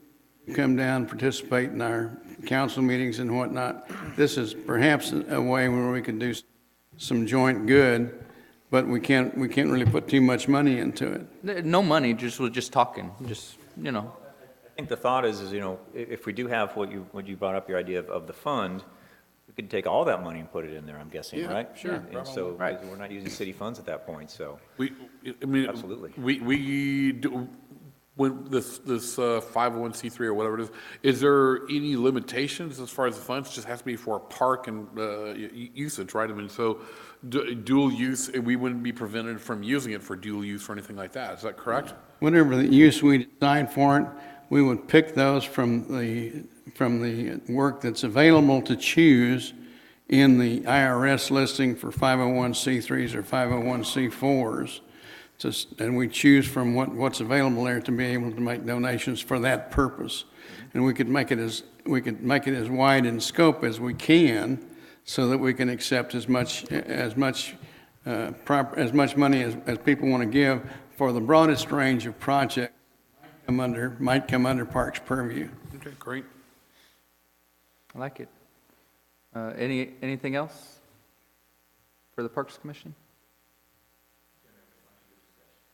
come down, participate in our council meetings and whatnot. This is perhaps a way where we can do some joint good, but we can't really put too much money into it.
no money, we're just talking,
I think the thought is, if we do have what you brought up, your idea of the fund, we could take all that money and put it in there, I'm guessing,
Yeah,
right?
sure.
And so,
Right.
we're not using city funds at that point, so. Absolutely.
We do, when this 501c3 or whatever it is there any limitations as far as the funds? It just has to be for park and usage, right? I mean, so dual use, we wouldn't be prevented from using it for dual use or anything like that. Is that correct?
Whatever the use we decide for it, we would pick those from the work that's available to choose in the IRS listing for 501c3s or 501c4s. And we choose from what's available there to be able to make donations for that purpose. And we could make it as wide in scope as we can, so that we can accept as much money as people want to give for the broadest range of projects might come under Parks purview.
Okay, great.
I like it. Anything else for the Parks Commission?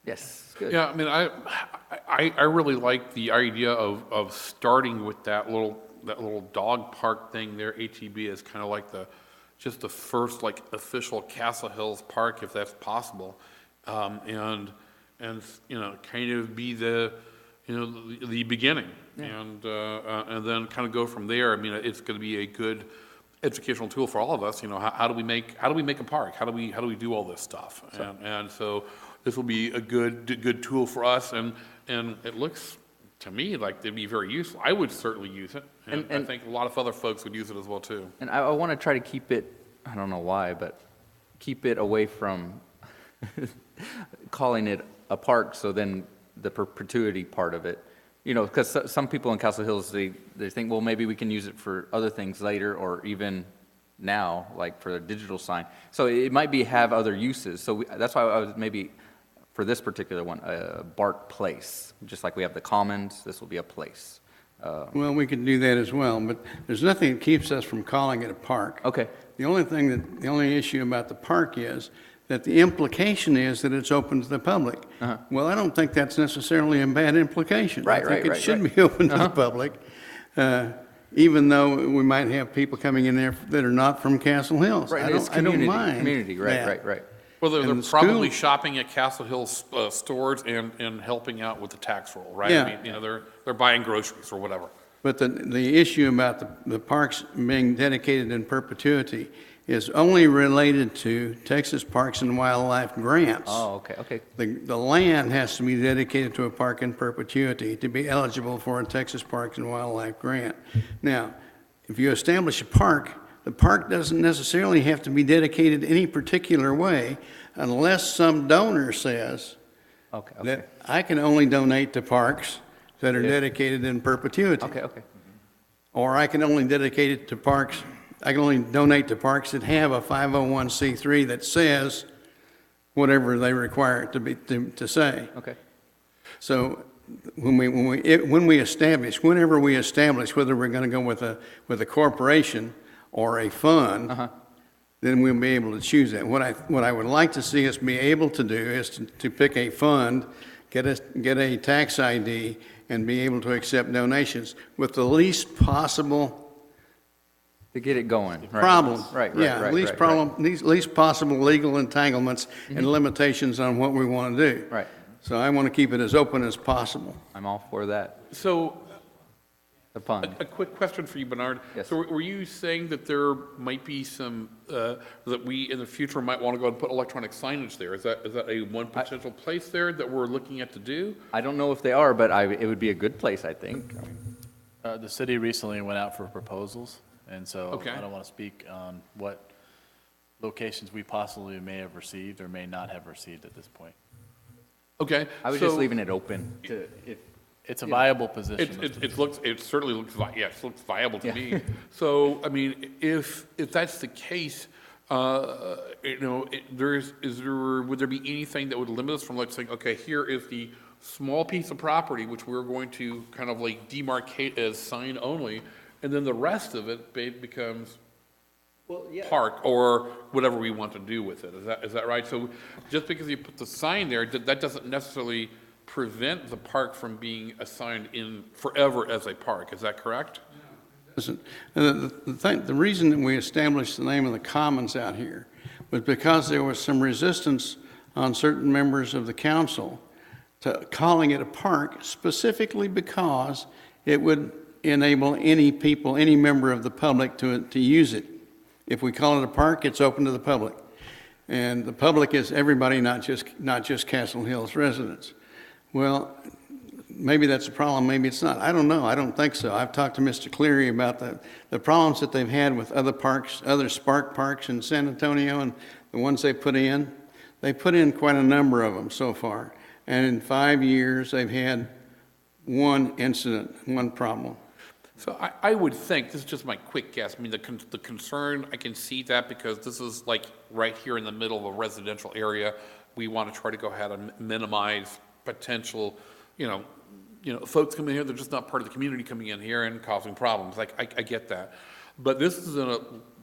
Yes, good.
Yeah, I mean, I really like the idea of starting with that little dog park thing there. HEB is kind of like just the first like official Castle Hills park, if that's possible, and you know, kind of be the beginning, and then kind of go from there. I mean, it's going to be a good educational tool for all of us. You know, how do we make a park? How do we do all this stuff? And so this will be a good tool for us, and it looks to me like they'd be very useful. I would certainly use it, and I think a lot of other folks would use it as well too.
And I want to try to keep it, I don't know why, but keep it away from calling it a park, so then the perpetuity part of it. You know, because some people in Castle Hills, they think, well, maybe we can use it for other things later, or even now, like for a digital sign. So it might have other uses. So that's why I was maybe, for this particular one, a BART place. Just like we have the Commons, this will be a place.
Well, we could do that as well, but there's nothing that keeps us from calling it a park.
Okay.
The only issue about the park is that the implication is that it's open to the public. Well, I don't think that's necessarily a bad implication.
Right,
I think
right,
it should
right.
be open to the public, even though we might have people coming in there that are not from Castle Hills.
Right, it's
I don't
community,
mind
community, right,
that.
right.
Well, they're
And the
probably
school-
shopping at Castle Hills stores and helping out with the tax roll, right?
Yeah.
I mean, you know, they're buying groceries or whatever.
But the issue about the parks being dedicated in perpetuity is only related to Texas Parks and Wildlife grants.
Oh, okay.
The land has to be dedicated to a park in perpetuity to be eligible for a Texas Parks and Wildlife grant. Now, if you establish a park, the park doesn't necessarily have to be dedicated any particular way unless some donor says
Okay.
that I can only donate to parks that are dedicated in perpetuity.
Okay.
Or I can only dedicate it to parks, I can only donate to parks that have a 501c3 that says whatever they require it to be, to say.
Okay.
So whenever we establish, whether we're going to go with a corporation or a fund, then we'll be able to choose that. What I would like to see us be able to do is to pick a fund, get a tax ID, and be able to accept donations with the least possible
To get it going. Right.
problem.
Right.
Yeah, least possible legal entanglements and limitations on what we want to do.
Right.
So I want to keep it as open as possible.
I'm all for that.
So
The fun.
a quick question for you, Bernard.
Yes.
So were you saying that there might be some, that we in the future might want to go and put electronic signage there? Is that one potential place there that we're looking at to do?
I don't know if they are, but it would be a good place, I think.
The city recently went out for proposals, and so
Okay.
I don't want to speak on what locations we possibly may have received or may not have received at this point.
Okay.
I was
so
just leaving it open to, if,
It's a viable position.
It certainly looks, yes, it looks viable to
Yeah.
me. So, I mean, if that's the case, you know, would there be anything that would limit us from like saying, okay, here is the small piece of property which we're going to kind of like demarcate as sign only, and then the rest of it becomes park or whatever we want to do with it. Is that right? So just because you put the sign there, that doesn't necessarily prevent the park from being assigned in forever as a park. Is that correct?
Listen, the reason that we established the name of the Commons out here was because there was some resistance on certain members of the council to calling it a park, specifically because it would enable any member of the public to use it. If we call it a park, it's open to the public. And the public is everybody, not just Castle Hills residents. Well, maybe that's a problem, maybe it's not. I don't know, I don't think so. I've talked to Mr. Cleary about the problems that they've had with other parks, other Spark parks in San Antonio, and the ones they put in. They put in quite a number of them so far. And in 5 years, they've had one incident, one problem.
So I would think, this is just my quick guess, I mean, the concern, I can see that because this is like right here in the middle of a residential area. We want to try to go ahead and minimize potential, you know, folks coming in here, they're just not part of the community coming in here and causing problems. Like, I get that. But this is in a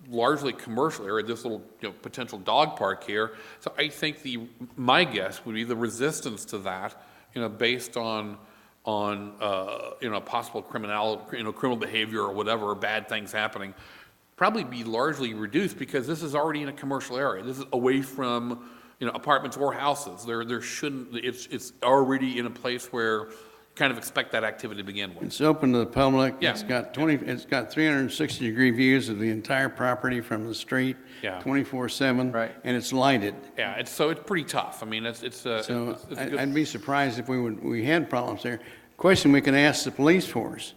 largely commercial area, this little, potential dog park here. So I think my guess would be the resistance to that, based on, possible criminal behavior or whatever, or bad things happening, probably be largely reduced because this is already in a commercial area. This is away from, apartments or houses. There shouldn't, it's already in a place where you kind of expect that activity to begin with.
It's open to the public.
Yeah.
It's got 360-degree views of the entire property from the street.
Yeah.
24/7.
Right.
And it's lighted.
Yeah, it's pretty tough. I mean, it's
So
a good.
I'd be surprised if we had problems there. Question we can ask the police force: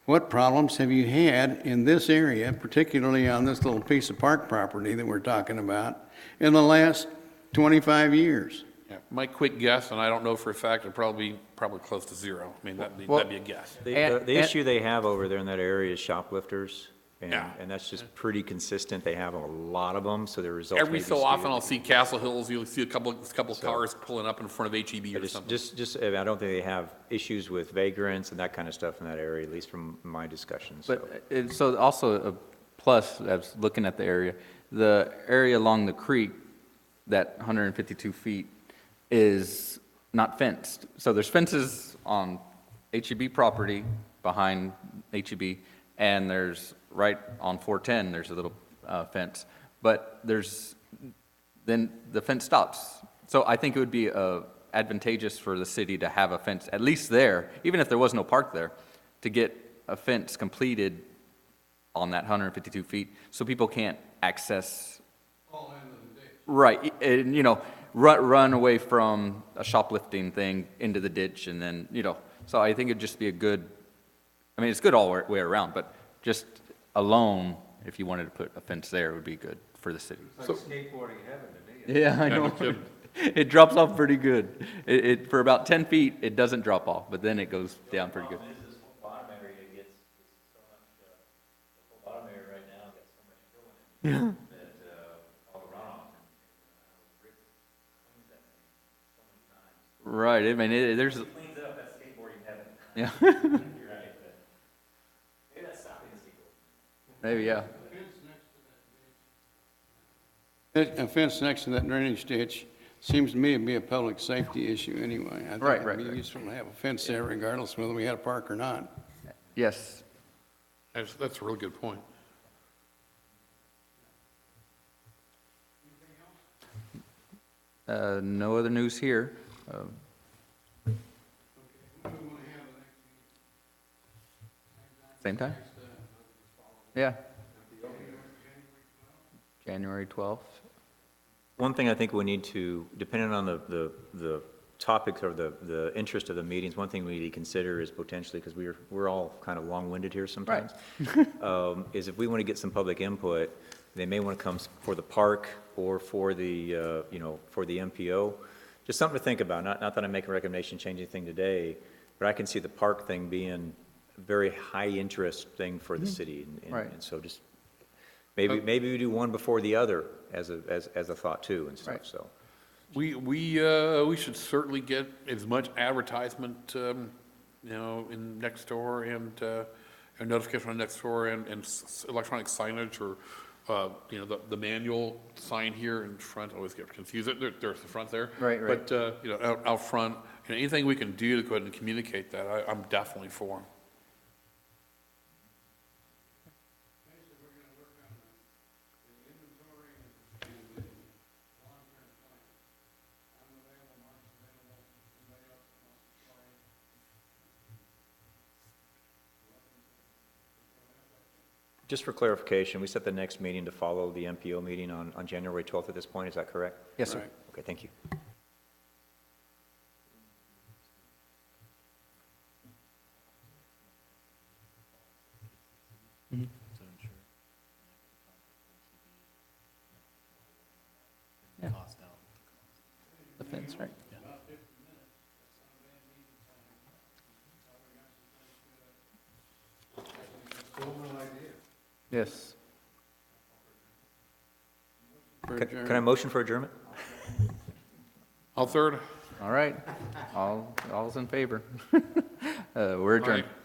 what problems have you had in this area, particularly on this little piece of park property that we're talking about, in the last 25 years?
Yeah, my quick guess, and I don't know for a fact, it'd probably close to zero. I mean, that'd be a guess.
The issue they have over there in that area is shoplifters,
Yeah.
and that's just pretty consistent. They have a lot of them, so the results may
Every
be
so often,
skewed.
I'll see Castle Hills, you'll see a couple cars pulling up in front of HEB or something.
I don't think they have issues with vagrants and that kind of stuff in that area, at least from my discussions. So.
But, so also a plus, I was looking at the area along the creek, that 152 feet is not fenced. So there's fences on HEB property behind HEB, and there's right on 410, there's a little fence. But then the fence stops. So I think it would be advantageous for the city to have a fence, at least there, even if there was no park there, to get a fence completed on that 152 feet, so people can't access. Right, and, run away from a shoplifting thing into the ditch, and then, so I think it'd just be it's good all the way around, but just alone, if you wanted to put a fence there, it would be good for the city.
It's like skateboarding heaven to me.
Yeah, I
Yeah,
know.
no kidding.
It drops off pretty good. For about 10 feet, it doesn't drop off, but then it goes down pretty good.
This bottom area gets so much, the whole bottom area right now gets so much fill in it. That, all the runoff, Rick cleans that thing so many times.
Right, there's,
Cleans it up, that's skateboarding heaven.
yeah,
You're right, but maybe that's stopping the skateboard.
maybe, yeah.
A fence next to that drainage ditch seems to me to be a public safety issue anyway. I think
Right,
it'd be
right.
useful to have a fence there regardless whether we had a park or not.
Yes.
That's a really good point.
No other news here. Same time? Yeah. January 12th.
One thing I think we need to, depending on the topics or the interest of the meetings, one thing we need to consider is potentially, because we're all kind of long-winded here sometimes, is if we want to get some public input, they may want to come for the park or for the, for the MPO. Just something to think about, not that I make a recommendation, change anything today, but I can see the park thing being a very high-interest thing for the city.
Right.
And so just, maybe we do one before the other as a thought too and stuff,
Right.
so.
We should certainly get as much advertisement, in Nextdoor and notification on Nextdoor and electronic signage or, the manual sign here in front, I always get confused. There's the front there.
Right.
But, out front, anything we can do to go ahead and communicate that, I'm definitely for.
Just for clarification, we set the next meeting to follow the MPO meeting on January 12th at this point, is that correct?
Yes, sir.
Okay, thank you.
The fence, right? Yes.
Can I motion for adjournment?
All third?
All right. All's in favor. We're adjourned.
Aye.